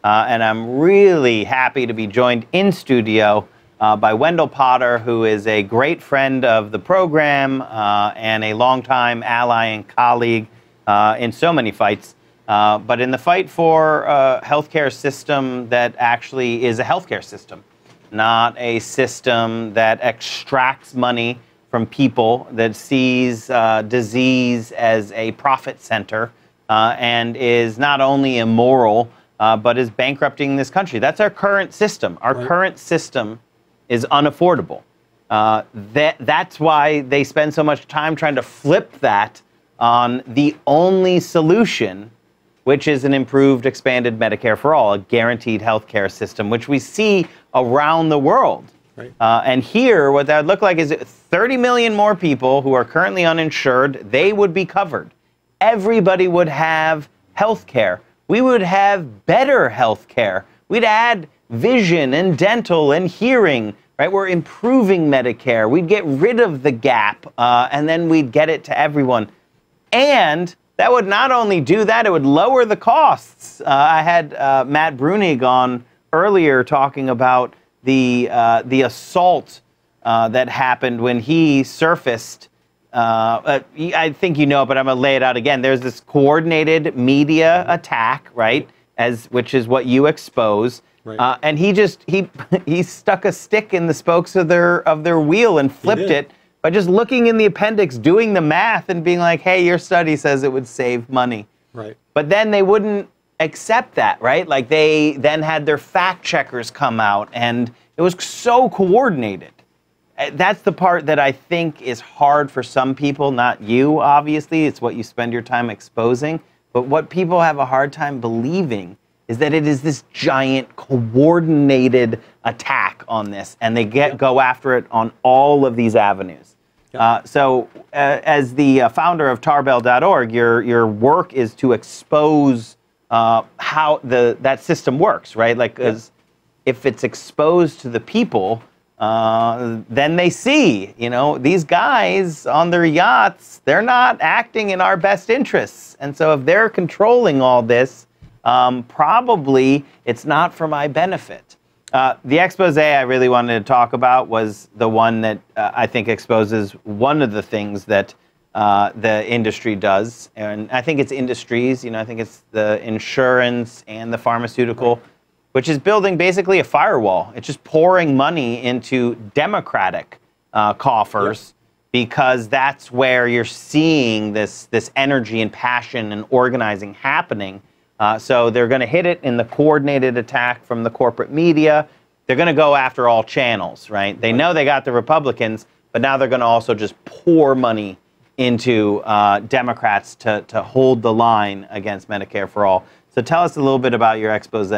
And I'm really happy to be joined in studio by Wendell Potter, who is a great friend of the program and a longtime ally and colleague in so many fights. But in the fight for a healthcare system that actually is a healthcare system, not a system that extracts money from people, that sees disease as a profit center, and is not only immoral, but is bankrupting this country. That's our current system. Our current system is unaffordable. That's why they spend so much time trying to flip that on the only solution, which is an improved, expanded Medicare for all, a guaranteed health care system, which we see around the world. Right. And here, what that would look like is 30 million more people who are currently uninsured, they would be covered. Everybody would have health care. We would have better health care. We'd add vision and dental and hearing, right? We're improving Medicare. We'd get rid of the gap, and then we'd get it to everyone. And that would not only do that, it would lower the costs. I had Matt Brunig on earlier talking about the assault that happened when he surfaced. I think you know, but I'm gonna lay it out again. There's this coordinated media attack, right? Which is what you expose. Right. And he stuck a stick in the spokes of their wheel and flipped it by just looking in the appendix, doing the math, and being like, "Hey, your study says it would save money." Right. But then they wouldn't accept that, right? Like they then had their fact checkers come out, and it was so coordinated. That's the part that I think is hard for some people, not you, obviously. It's what you spend your time exposing. But what people have a hard time believing is that it is this giant coordinated attack on this, and they go after it on all of these avenues. So as the founder of tarbell.org, your work is to expose how that system works, right? Like, if it's exposed to the people, then they see, these guys on their yachts, they're not acting in our best interests. And so if they're controlling all this, probably it's not for my benefit. The expose I really wanted to talk about was the one that I think exposes one of the things that the industry does. And I think it's industries, I think it's the insurance and the pharmaceutical, which is building basically a firewall. It's just pouring money into Democratic coffers because that's where you're seeing this energy and passion and organizing happening. So they're going to hit it in the coordinated attack from the corporate media. They're going to go after all channels, right? They know they got the Republicans, but now they're going to also just pour money into Democrats to hold the line against Medicare for all. So tell us a little bit about your expose.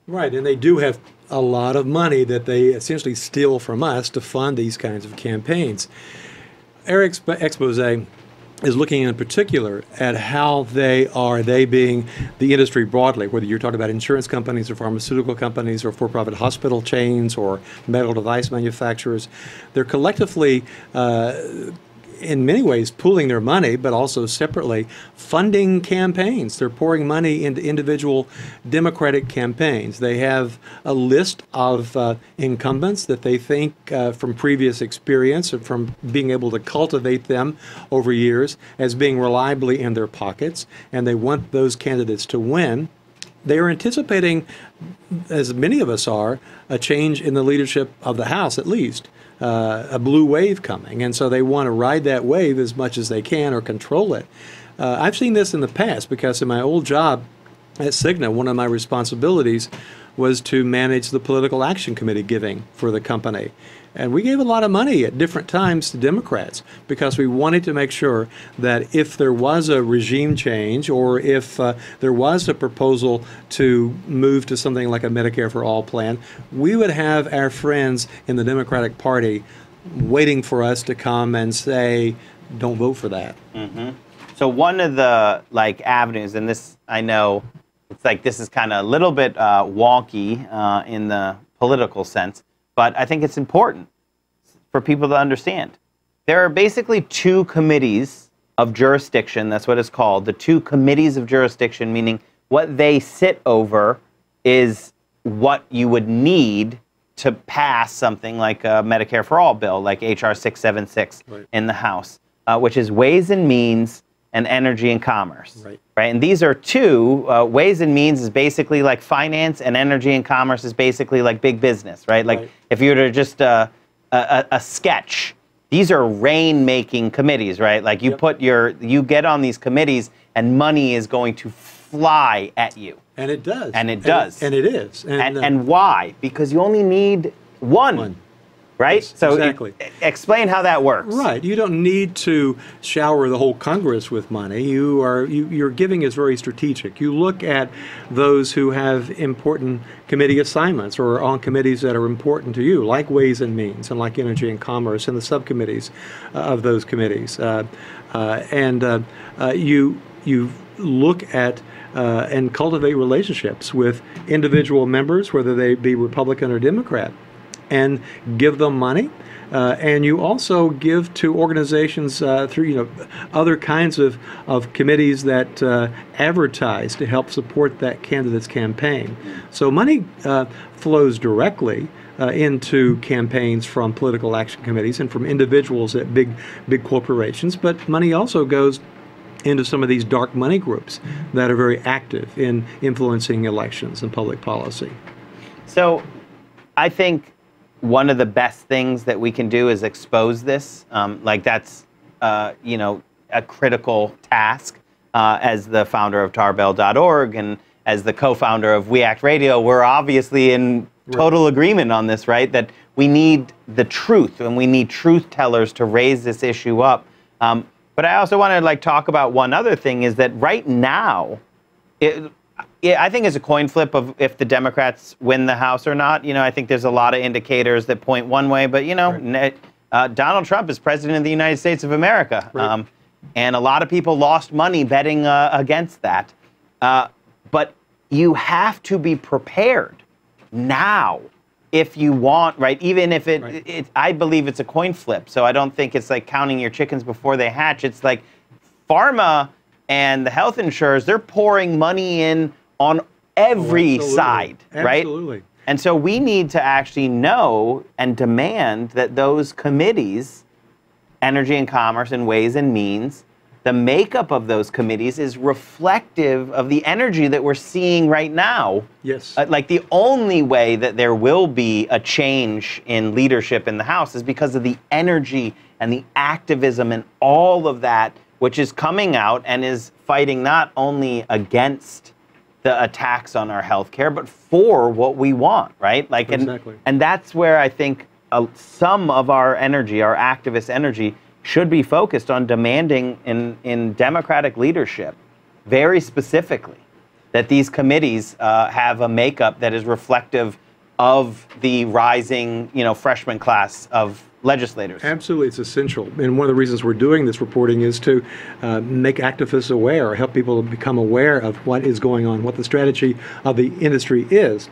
Right, and they do have a lot of money that they essentially steal from us to fund these kinds of campaigns. Our expose is looking in particular at how they being the industry broadly, whether you're talking about insurance companies or pharmaceutical companies or for-profit hospital chains or medical device manufacturers, they're collectively in many ways pooling their money, but also separately funding campaigns. They're pouring money into individual Democratic campaigns. They have a list of incumbents that they think from previous experience and from being able to cultivate them over years as being reliably in their pockets, and they want those candidates to win. They are anticipating, as many of us are, a change in the leadership of the House at least. A blue wave coming, and so they want to ride that wave as much as they can or control it. I've seen this in the past because in my old job at Cigna, one of my responsibilities was to manage the political action committee giving for the company. And we gave a lot of money at different times to Democrats because we wanted to make sure that if there was a regime change or if there was a proposal to move to something like a Medicare for All plan, we would have our friends in the Democratic Party waiting for us to come and say, don't vote for that. Mm-hmm. So one of the avenues, and this I know it's this is kind of a little bit wonky in the political sense, but I think it's important for people to understand. There are basically two committees of jurisdiction, that's what it's called, the two committees of jurisdiction, meaning what they sit over is what you would need to pass something like a Medicare for All bill, like H.R. 676 in the House, which is Ways and Means and Energy and Commerce. Right? And these are two. Ways and Means is basically like finance, and Energy and Commerce is basically like big business, right? Like if you were to just a sketch, these are rain-making committees, right? Like you you get on these committees, and money is going to fly at you. And it does. And it does. And it is. And why? Because you only need one. Right? Yes, so exactly. Explain how that works. Right. You don't need to shower the whole Congress with money. Your giving is very strategic. You look at those who have important committee assignments or on committees that are important to you, like Ways and Means and like Energy and Commerce and the subcommittees of those committees. You look at and cultivate relationships with individual members, whether they be Republican or Democrat, and give them money. And you also give to organizations through other kinds of committees that advertise to help support that candidate's campaign. So money flows directly into campaigns from political action committees and from individuals at big corporations, but money also goes into some of these dark money groups that are very active in influencing elections and public policy. So I think one of the best things that we can do is expose this. Like that's, a critical task. As the founder of tarbell.org and as the co-founder of We Act Radio, we're obviously in total agreement on this, right? That we need the truth, and we need truth tellers to raise this issue up. But I also want to talk about one other thing, is that right now, I think it's a coin flip of if the Democrats win the House or not. I think there's a lot of indicators that point one way, but Donald Trump is president of the United States of America. And a lot of people lost money betting against that. But you have to be prepared now if you want, right? Even if I believe it's a coin flip. So I don't think it's like counting your chickens before they hatch. It's like pharma and the health insurers, they're pouring money in on every side, right? Absolutely. And so we need to actually know and demand that those committees, Energy and Commerce and Ways and Means, the makeup of those committees is reflective of the energy that we're seeing right now. Yes. Like the only way that there will be a change in leadership in the House is because of the energy and the activism and all of that, which is coming out and is fighting not only against the attacks on our health care, but for what we want, right? Exactly. And that's where I think some of our energy, our activist energy, should be focused on demanding in Democratic leadership, very specifically, that these committees have a makeup that is reflective of the rising, freshman class of legislators. Absolutely, it's essential. And one of the reasons we're doing this reporting is to make activists aware, help people become aware of what is going on, what the strategy of the industry is.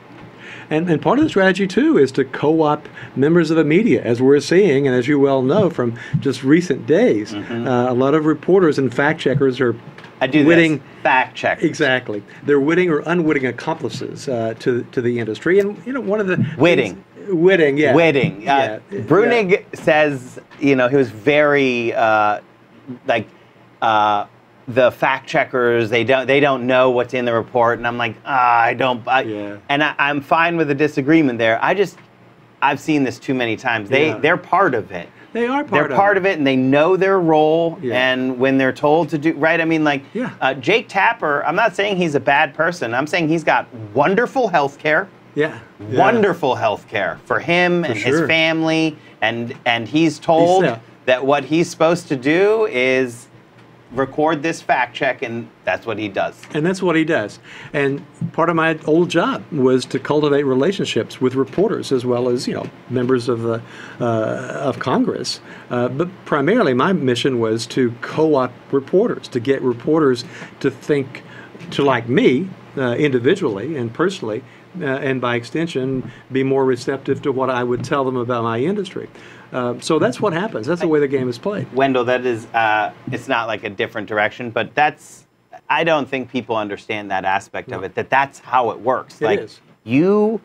And part of the strategy, too, is to co-opt members of the media, as we're seeing, and as you well know from just recent days. A lot of reporters and fact-checkers are witting fact-checkers. Exactly. They're witting or unwitting accomplices to the industry. And, one of the... Witting. Witting, yeah. Witting. Brunig says, he was very, the fact checkers, they don't know what's in the report, and I'm like, and I'm fine with the disagreement there. I've seen this too many times. They're part of it. They are They're part of it, and they know their role. And when they're told to do right, I mean, Jake Tapper. I'm not saying he's a bad person. I'm saying he's got wonderful health care. Wonderful health care for him and his family, and he's told that what he's supposed to do is record this fact check, and that's what he does. And that's what he does. And part of my old job was to cultivate relationships with reporters as well as members of the of Congress. But primarily, my mission was to co-opt reporters, to get reporters to think, to like me individually and personally. And by extension, be more receptive to what I would tell them about my industry. So that's what happens. That's the way the game is played. Wendell, that is, it's not like a different direction, but I don't think people understand that aspect of it, that's how it works. It is. you,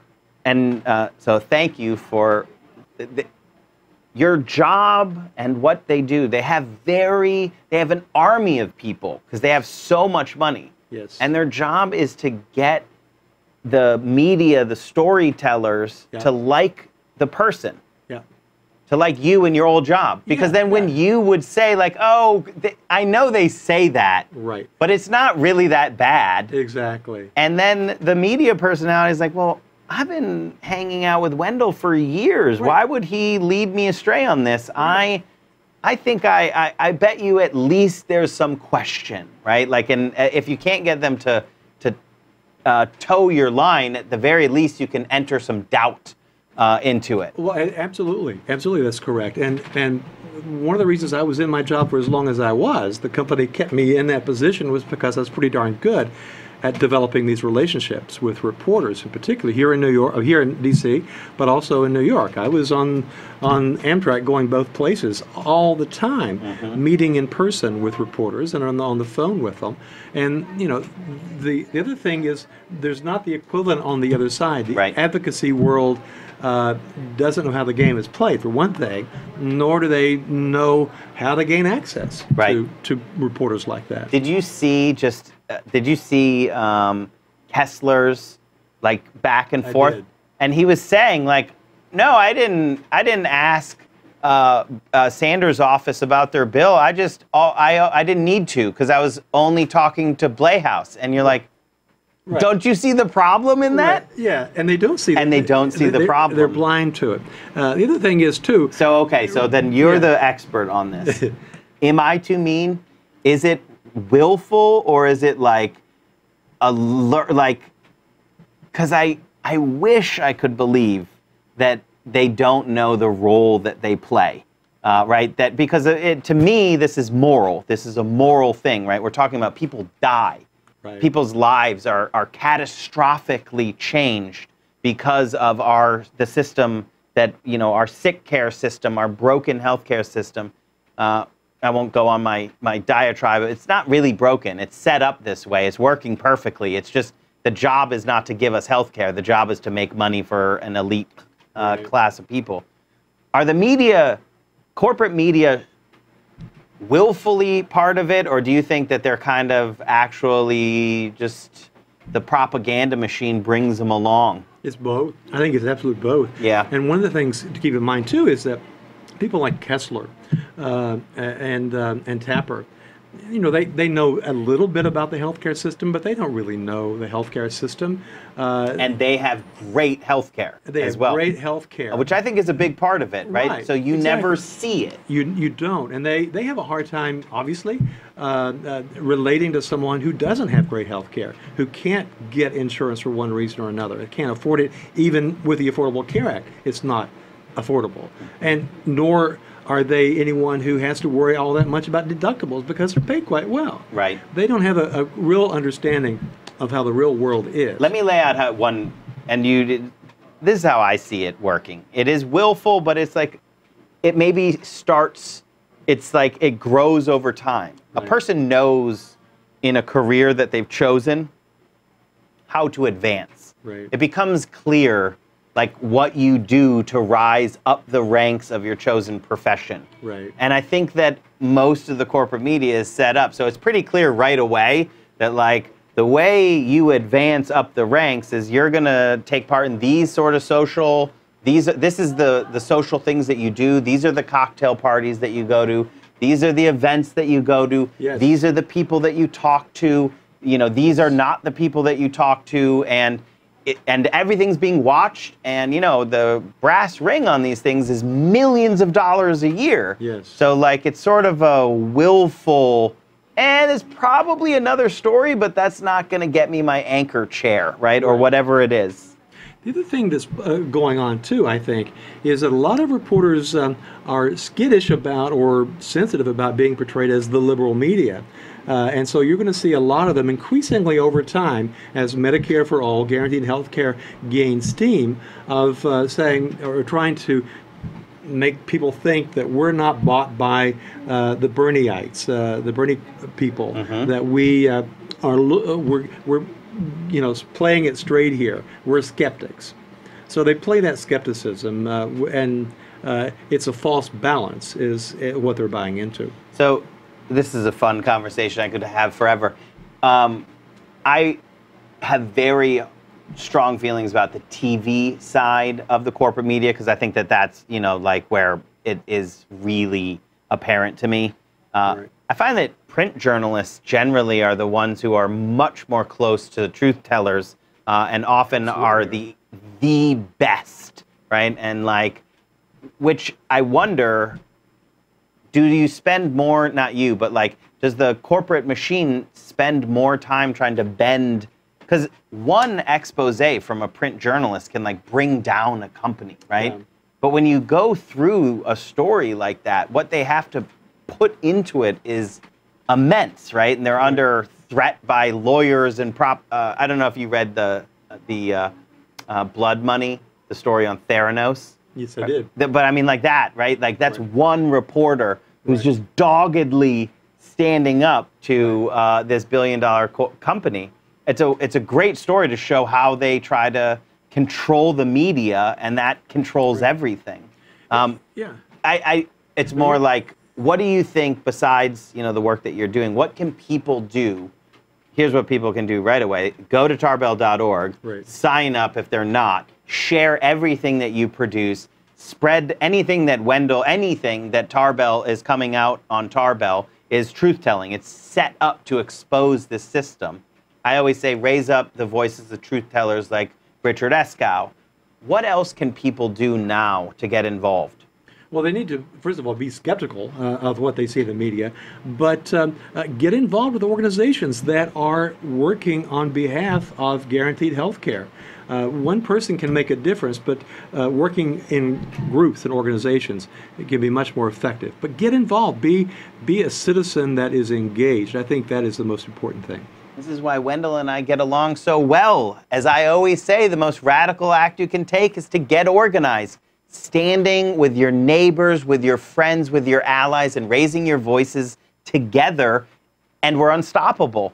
and so thank you for your job and what they do. They have an army of people because they have so much money. Yes. And their job is to get the media, the storytellers, to like the person. Yeah. To like you and your old job. Because then when you would say like, oh, I know they say that. Right. But it's not really that bad. Exactly. And then the media personality is like, well, I've been hanging out with Wendell for years. Right. Why would he lead me astray on this? Right. I think I bet you at least there's some question, right? Like, and if you can't get them to toe your line, at the very least you can enter some doubt into it. Well, absolutely, that's correct. And one of the reasons I was in my job for as long as I was, the company kept me in that position, was because I was pretty darn good at developing these relationships with reporters, in particular here in New York, here in D.C., but also in New York. I was on Amtrak going both places all the time, meeting in person with reporters and on the phone with them. And you know, the other thing is there's not the equivalent on the other side. The advocacy world doesn't know how the game is played, for one thing, nor do they know how to gain access to reporters like that. Did you see Kessler's like back and forth? Did. And he was saying like, no, I didn't ask Sanders' office about their bill. I didn't need to because I was only talking to Playhouse. And you're like, don't you see the problem in that? Right. Yeah, and they don't see. And they don't see the problem. They're blind to it. The other thing is too. So okay, so then you're the expert on this. Am I too mean? Is it willful or is it like because I wish I could believe that they don't know the role that they play, right? That because to me this is moral. This is a moral thing, right? We're talking about people die. Right. People's lives are catastrophically changed because of the system that, you know, our sick care system, our broken healthcare system. I won't go on my diatribe. It's not really broken. It's set up this way. It's working perfectly. It's just the job is not to give us healthcare. The job is to make money for an elite class of people. Are the media, corporate media, willfully part of it, or do you think that they're kind of actually just the propaganda machine brings them along? It's both. I think it's absolutely both. Yeah. And one of the things to keep in mind too is that people like Kessler and Tapper, you know, they know a little bit about the healthcare system, but they don't really know the healthcare system. And they have great healthcare as well. Great healthcare, which I think is a big part of it, right? So you never see it. You don't, and they have a hard time, obviously, relating to someone who doesn't have great healthcare, who can't get insurance for one reason or another, can't afford it, even with the Affordable Care Act. It's not affordable, and nor are they anyone who has to worry all that much about deductibles because they're paid quite well. Right. They don't have a real understanding of how the real world is. Let me lay out how this is how I see it working. It is willful, but it's like, it maybe starts, it's like it grows over time. Right. A person knows in a career that they've chosen how to advance. Right. It becomes clear like what you do to rise up the ranks of your chosen profession. Right. And I think that most of the corporate media is set up. So it's pretty clear right away that like the way you advance up the ranks is you're gonna take part in these sort of social, this is the social things that you do. These are the cocktail parties that you go to. These are the events that you go to. Yes. These are the people that you talk to. You know, these are not the people that you talk to, and everything's being watched, and you know the brass ring on these things is millions of dollars a year. Yes. So like it's sort of a willful, and there's probably another story, but that's not going to get me my anchor chair, right? Or whatever it is. The other thing that's going on too, I think, is that a lot of reporters are skittish about or sensitive about being portrayed as the liberal media. And so you're going to see a lot of them increasingly over time as Medicare for All, guaranteed health care gains steam of saying or trying to make people think that we're not bought by the Bernieites, the Bernie people, that we're playing it straight here. We're skeptics. So they play that skepticism, and it's a false balance is what they're buying into. So this is a fun conversation I could have forever. I have very strong feelings about the TV side of the corporate media because I think that that's, like where it is really apparent to me. Right. I find that print journalists generally are the ones who are much more close to truth tellers and often are the best, right? And which I wonder, do you spend more, not you, but does the corporate machine spend more time trying to bend? Because one expose from a print journalist can bring down a company, right? Yeah. But when you go through a story like that, what they have to put into it is immense, right? And they're under threat by lawyers and I don't know if you read the Blood Money, the story on Theranos. Yes, I did. But I mean that, right? That's one reporter who's just doggedly standing up to this billion-dollar company. It's a great story to show how they try to control the media, and that controls everything. It's more like, what do you think besides the work that you're doing? What can people do? Here's what people can do right away. Go to tarbell.org, sign up if they're not, share everything that you produce, spread anything that Wendell, anything that Tarbell is coming out on Tarbell is truth-telling. It's set up to expose this system. I always say raise up the voices of truth-tellers like RJ Eskow. What else can people do now to get involved? Well, they need to, first of all, be skeptical of what they see in the media, but get involved with organizations that are working on behalf of guaranteed health care. One person can make a difference, but working in groups and organizations, it can be much more effective. But get involved. Be a citizen that is engaged. I think that is the most important thing. This is why Wendell and I get along so well. As I always say, the most radical act you can take is to get organized. Standing with your neighbors, with your friends, with your allies, and raising your voices together, and we're unstoppable.